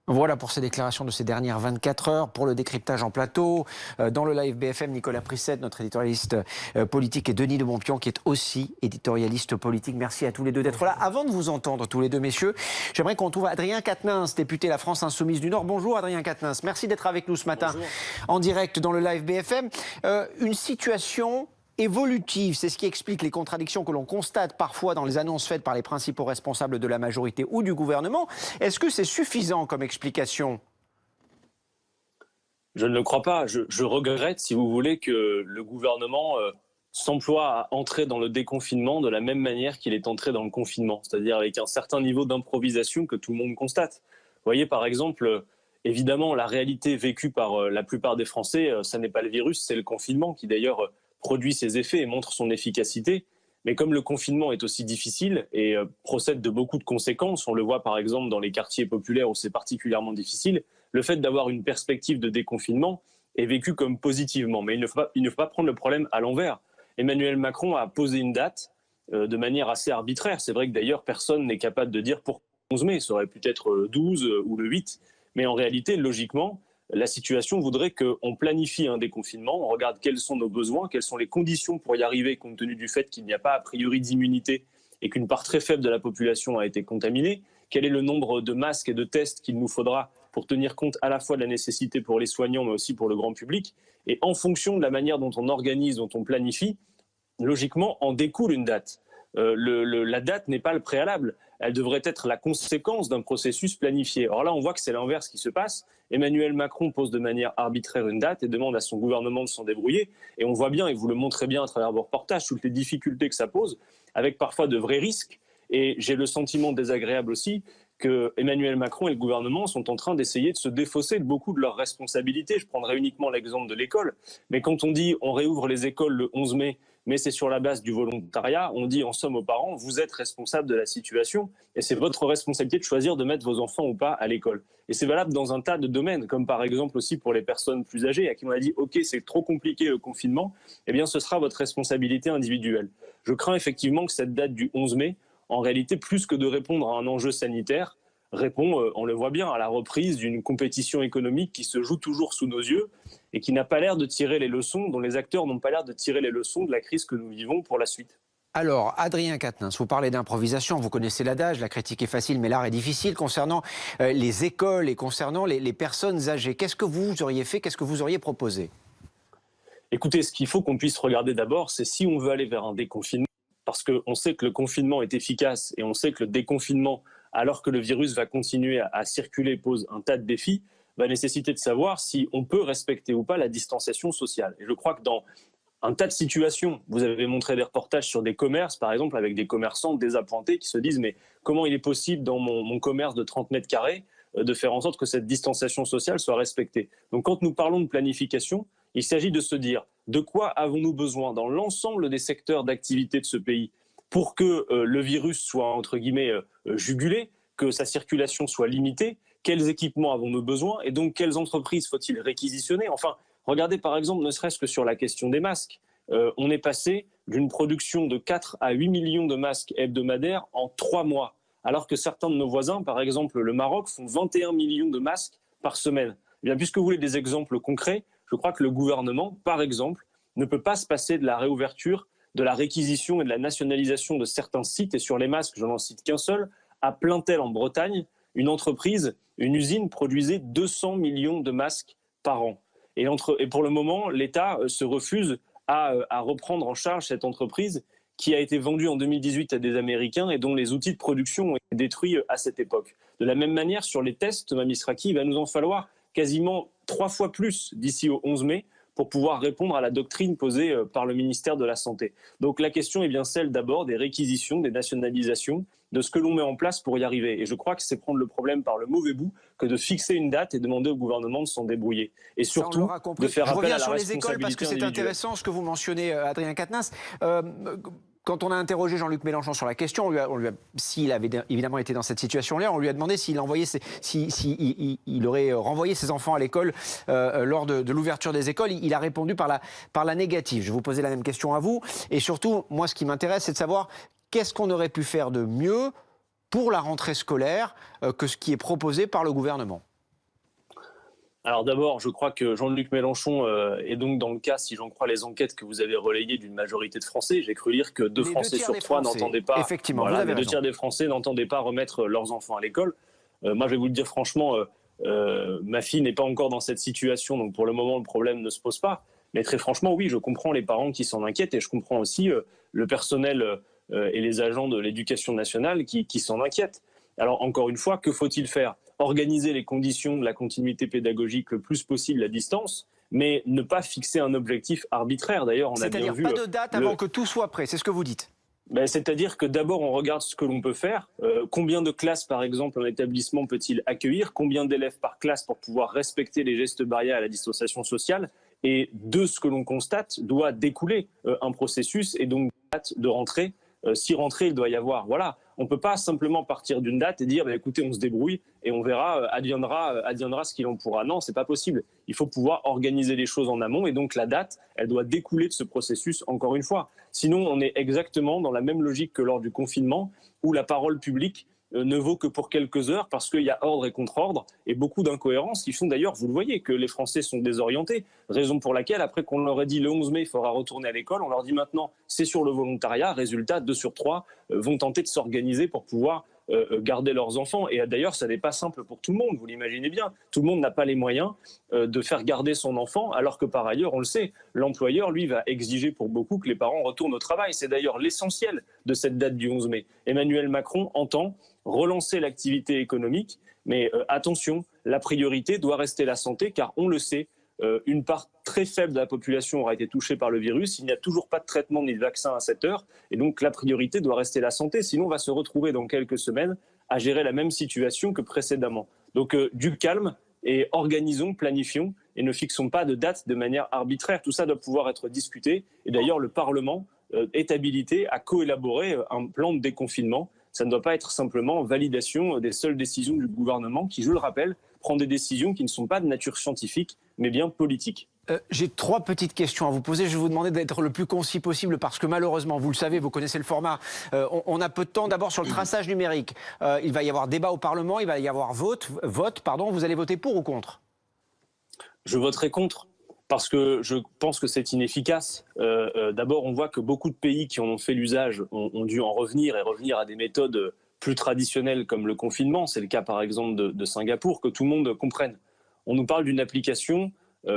Voilà pour ces déclarations de ces dernières 24 heures. Pour le décryptage en plateau, dans le live BFM, Nicolas Prissette, notre éditorialiste politique, et Denis de Montpion, qui est aussi éditorialiste politique. Merci à tous les deux d'être là. Avant de vous entendre, tous les deux, messieurs, j'aimerais qu'on trouve Adrien Quatennens, député La France Insoumise du Nord. Bonjour Adrien Quatennens, merci d'être avec nous ce matin. Bonjour. En direct dans le live BFM. Une situation évolutive, c'est ce qui explique les contradictions que l'on constate parfois dans les annonces faites par les principaux responsables de la majorité ou du gouvernement. Est-ce que c'est suffisant comme explication ? Je ne le crois pas. Je regrette, si vous voulez, que le gouvernement s'emploie à entrer dans le déconfinement de la même manière qu'il est entré dans le confinement, c'est-à-dire avec un certain niveau d'improvisation que tout le monde constate. Vous voyez, par exemple, évidemment, la réalité vécue par la plupart des Français, ça n'est pas le virus, c'est le confinement qui d'ailleurs produit ses effets et montre son efficacité. Mais comme le confinement est aussi difficile et procède de beaucoup de conséquences, on le voit par exemple dans les quartiers populaires où c'est particulièrement difficile, le fait d'avoir une perspective de déconfinement est vécu comme positivement. Mais il ne faut pas prendre le problème à l'envers. Emmanuel Macron a posé une date de manière assez arbitraire. C'est vrai que d'ailleurs personne n'est capable de dire pourquoi le 11 mai, ça aurait pu être le 12 ou le 8. Mais en réalité, logiquement, la situation voudrait qu'on planifie un déconfinement, on regarde quels sont nos besoins, quelles sont les conditions pour y arriver compte tenu du fait qu'il n'y a pas a priori d'immunité et qu'une part très faible de la population a été contaminée, quel est le nombre de masques et de tests qu'il nous faudra pour tenir compte à la fois de la nécessité pour les soignants mais aussi pour le grand public. Et en fonction de la manière dont on organise, dont on planifie, logiquement en découle une date. La date n'est pas le préalable, elle devrait être la conséquence d'un processus planifié. Or là, on voit que c'est l'inverse qui se passe. Emmanuel Macron pose de manière arbitraire une date et demande à son gouvernement de s'en débrouiller. Et on voit bien, et vous le montrez bien à travers vos reportages, toutes les difficultés que ça pose, avec parfois de vrais risques. Et j'ai le sentiment désagréable aussi que Emmanuel Macron et le gouvernement sont en train d'essayer de se défausser de beaucoup de leurs responsabilités. Je prendrai uniquement l'exemple de l'école. Mais quand on dit on réouvre les écoles le 11 mai, mais c'est sur la base du volontariat, on dit en somme aux parents, vous êtes responsable de la situation et c'est votre responsabilité de choisir de mettre vos enfants ou pas à l'école. Et c'est valable dans un tas de domaines, comme par exemple aussi pour les personnes plus âgées à qui on a dit « Ok, c'est trop compliqué le confinement », eh bien ce sera votre responsabilité individuelle. Je crains effectivement que cette date du 11 mai, en réalité, plus que de répondre à un enjeu sanitaire, répond, on le voit bien, à la reprise d'une compétition économique qui se joue toujours sous nos yeux et qui n'a pas l'air de tirer les leçons, dont les acteurs n'ont pas l'air de tirer les leçons de la crise que nous vivons pour la suite. Alors, Adrien Quatennens, vous parlez d'improvisation, vous connaissez l'adage, la critique est facile mais l'art est difficile concernant les écoles et concernant les personnes âgées. Qu'est-ce que vous auriez fait, qu'est-ce que vous auriez proposé ? Écoutez, ce qu'il faut qu'on puisse regarder d'abord, c'est si on veut aller vers un déconfinement, parce qu'on sait que le confinement est efficace et on sait que le déconfinement, alors que le virus va continuer à circuler, pose un tas de défis, va nécessiter de savoir si on peut respecter ou pas la distanciation sociale. Et je crois que dans un tas de situations, vous avez montré des reportages sur des commerces, par exemple, avec des commerçants désappointés qui se disent « mais comment il est possible dans mon commerce de 30 mètres carrés de faire en sorte que cette distanciation sociale soit respectée ?» Donc quand nous parlons de planification, il s'agit de se dire de quoi avons-nous besoin dans l'ensemble des secteurs d'activité de ce pays pour que le virus soit, entre guillemets, jugulé, que sa circulation soit limitée, quels équipements avons-nous besoin et donc quelles entreprises faut-il réquisitionner. Enfin, regardez par exemple, ne serait-ce que sur la question des masques. On est passé d'une production de 4 à 8 millions de masques hebdomadaires en 3 mois, alors que certains de nos voisins, par exemple le Maroc, font 21 millions de masques par semaine. Eh bien, puisque vous voulez des exemples concrets, je crois que le gouvernement, par exemple, ne peut pas se passer de la réouverture, de la réquisition et de la nationalisation de certains sites. Et sur les masques, je n'en cite qu'un seul, à Plaintel en Bretagne, une entreprise, une usine produisait 200 millions de masques par an. Et pour le moment, l'État se refuse à reprendre en charge cette entreprise qui a été vendue en 2018 à des Américains et dont les outils de production ont été détruits à cette époque. De la même manière, sur les tests, Mme Misraki, il va nous en falloir quasiment 3 fois plus d'ici au 11 mai pour pouvoir répondre à la doctrine posée par le ministère de la Santé. Donc la question est bien celle d'abord des réquisitions, des nationalisations, de ce que l'on met en place pour y arriver. Et je crois que c'est prendre le problème par le mauvais bout que de fixer une date et demander au gouvernement de s'en débrouiller. Et surtout, de faire appel à la responsabilité individuelle. Je reviens sur les écoles parce que c'est intéressant ce que vous mentionnez, Adrien Quatennens. Quand on a interrogé Jean-Luc Mélenchon sur la question, s'il avait évidemment été dans cette situation-là, on lui a demandé s'il aurait renvoyé ses enfants à l'école lors de l'ouverture des écoles. Il a répondu par la négative. Je vais vous poser la même question à vous. Et surtout, moi, ce qui m'intéresse, c'est de savoir qu'est-ce qu'on aurait pu faire de mieux pour la rentrée scolaire que ce qui est proposé par le gouvernement. Alors d'abord, je crois que Jean-Luc Mélenchon est donc dans le cas, si j'en crois les enquêtes que vous avez relayées, d'une majorité de Français. J'ai cru lire que deux Les deux Français tiers sur des trois Français, n'entendaient pas. effectivement, vous Voilà, avez les deux raison. tiers des Français n'entendaient pas remettre leurs enfants à l'école. Moi, je vais vous le dire franchement, ma fille n'est pas encore dans cette situation, donc pour le moment, le problème ne se pose pas. Mais très franchement, oui, je comprends les parents qui s'en inquiètent et je comprends aussi le personnel et les agents de l'éducation nationale qui s'en inquiètent. Alors, encore une fois, que faut-il faire? Organiser les conditions de la continuité pédagogique le plus possible à distance, mais ne pas fixer un objectif arbitraire. D'ailleurs, on a bien C'est-à-dire vu pas de date avant que tout soit prêt, c'est ce que vous dites? C'est-à-dire que d'abord, on regarde ce que l'on peut faire. Combien de classes, par exemple, un établissement peut-il accueillir? Combien d'élèves par classe pour pouvoir respecter les gestes barrières et la distanciation sociale? Et de ce que l'on constate, doit découler un processus et donc une date de rentrée. Si rentrée il doit y avoir, voilà. On ne peut pas simplement partir d'une date et dire écoutez, on se débrouille et on verra, adviendra ce qu'il en pourra. Non, c'est pas possible. Il faut pouvoir organiser les choses en amont et donc la date, elle doit découler de ce processus encore une fois. Sinon, on est exactement dans la même logique que lors du confinement où la parole publique ne vaut que pour quelques heures parce qu'il y a ordre et contre-ordre et beaucoup d'incohérences qui font d'ailleurs, vous le voyez, que les Français sont désorientés. Raison pour laquelle, après qu'on leur ait dit le 11 mai, il faudra retourner à l'école, on leur dit maintenant c'est sur le volontariat. Résultat, 2 sur 3 vont tenter de s'organiser pour pouvoir garder leurs enfants. Et d'ailleurs, ça n'est pas simple pour tout le monde, vous l'imaginez bien. Tout le monde n'a pas les moyens de faire garder son enfant, alors que par ailleurs, on le sait, l'employeur, lui, va exiger pour beaucoup que les parents retournent au travail. C'est d'ailleurs l'essentiel de cette date du 11 mai. Emmanuel Macron entend relancer l'activité économique, mais attention, la priorité doit rester la santé, car on le sait, une part très faible de la population aura été touchée par le virus. Il n'y a toujours pas de traitement ni de vaccin à cette heure. Et donc, la priorité doit rester la santé. Sinon, on va se retrouver dans quelques semaines à gérer la même situation que précédemment. Donc, du calme et organisons, planifions et ne fixons pas de date de manière arbitraire. Tout ça doit pouvoir être discuté. Et d'ailleurs, le Parlement est habilité à coélaborer un plan de déconfinement. Ça ne doit pas être simplement validation des seules décisions du gouvernement qui, je le rappelle, prend des décisions qui ne sont pas de nature scientifique, mais bien politique. J'ai 3 petites questions à vous poser. Je vais vous demander d'être le plus concis possible parce que malheureusement, vous le savez, vous connaissez le format. On a peu de temps. D'abord sur le traçage numérique. Il va y avoir débat au Parlement, il va y avoir vote. Vous allez voter pour ou contre? Je voterai contre parce que je pense que c'est inefficace. D'abord, on voit que beaucoup de pays qui en ont fait l'usage ont dû en revenir et revenir à des méthodes plus traditionnelles comme le confinement. C'est le cas par exemple de Singapour, que tout le monde comprenne. On nous parle d'une application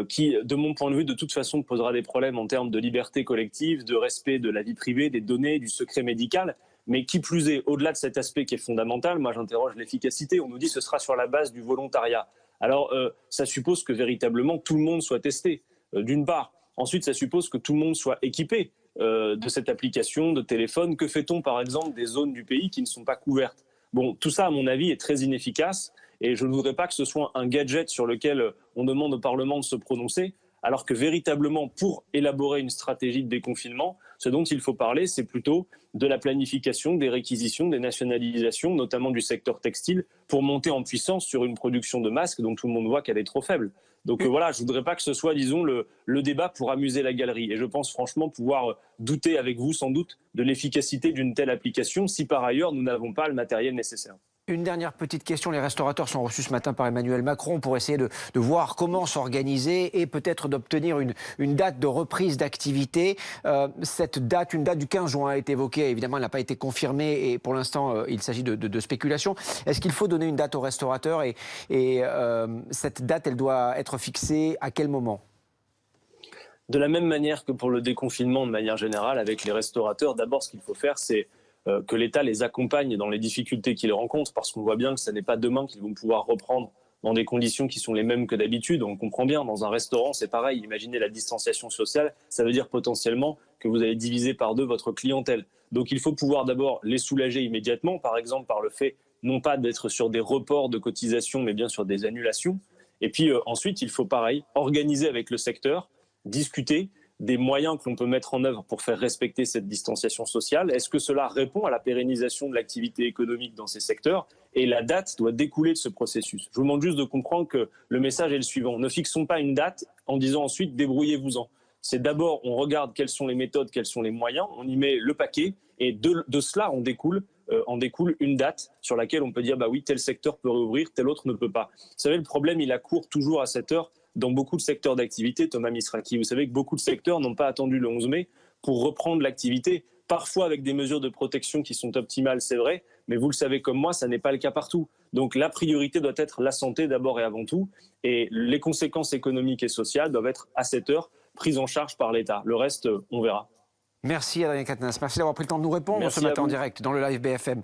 qui, de mon point de vue, de toute façon, posera des problèmes en termes de liberté collective, de respect de la vie privée, des données, du secret médical. Mais qui plus est, au-delà de cet aspect qui est fondamental, moi j'interroge l'efficacité. On nous dit que ce sera sur la base du volontariat. Alors, ça suppose que véritablement tout le monde soit testé, d'une part. Ensuite, ça suppose que tout le monde soit équipé de cette application, de téléphone. Que fait-on, par exemple, des zones du pays qui ne sont pas couvertes? Bon, tout ça, à mon avis, est très inefficace. Et je ne voudrais pas que ce soit un gadget sur lequel on demande au Parlement de se prononcer, alors que véritablement, pour élaborer une stratégie de déconfinement, ce dont il faut parler, c'est plutôt de la planification, des réquisitions, des nationalisations, notamment du secteur textile, pour monter en puissance sur une production de masques dont tout le monde voit qu'elle est trop faible. Donc voilà, je ne voudrais pas que ce soit, disons, le débat pour amuser la galerie. Et je pense franchement pouvoir douter avec vous, sans doute, de l'efficacité d'une telle application si par ailleurs nous n'avons pas le matériel nécessaire. Une dernière petite question. Les restaurateurs sont reçus ce matin par Emmanuel Macron pour essayer de voir comment s'organiser et peut-être d'obtenir une date de reprise d'activité. Cette date, une date du 15 juin a été évoquée. Évidemment, elle n'a pas été confirmée et pour l'instant, il s'agit de spéculation. Est-ce qu'il faut donner une date aux restaurateurs et cette date, elle doit être fixée à quel moment ? De la même manière que pour le déconfinement de manière générale avec les restaurateurs, d'abord ce qu'il faut faire, c'est que l'État les accompagne dans les difficultés qu'ils rencontrent, parce qu'on voit bien que ce n'est pas demain qu'ils vont pouvoir reprendre dans des conditions qui sont les mêmes que d'habitude. On comprend bien, dans un restaurant, c'est pareil. Imaginez la distanciation sociale, ça veut dire potentiellement que vous allez diviser par 2 votre clientèle. Donc il faut pouvoir d'abord les soulager immédiatement, par exemple par le fait non pas d'être sur des reports de cotisations, mais bien sur des annulations. Et puis ensuite, il faut pareil, organiser avec le secteur, discuter des moyens que l'on peut mettre en œuvre pour faire respecter cette distanciation sociale. Est-ce que cela répond à la pérennisation de l'activité économique dans ces secteurs? Et la date doit découler de ce processus. Je vous demande juste de comprendre que le message est le suivant. Ne fixons pas une date en disant ensuite débrouillez-vous-en. C'est d'abord, on regarde quelles sont les méthodes, quels sont les moyens, on y met le paquet et de cela, on découle en découle une date sur laquelle on peut dire bah oui, tel secteur peut réouvrir, tel autre ne peut pas. Vous savez, le problème, il accourt toujours à cette heure dans beaucoup de secteurs d'activité, Thomas Misraki. Vous savez que beaucoup de secteurs n'ont pas attendu le 11 mai pour reprendre l'activité, parfois avec des mesures de protection qui sont optimales, c'est vrai, mais vous le savez comme moi, ça n'est pas le cas partout. Donc la priorité doit être la santé d'abord et avant tout, et les conséquences économiques et sociales doivent être à cette heure prises en charge par l'État. Le reste, on verra. Merci Adrien Quatennens, merci d'avoir pris le temps de nous répondre Merci ce matin à en vous. direct dans le live BFM.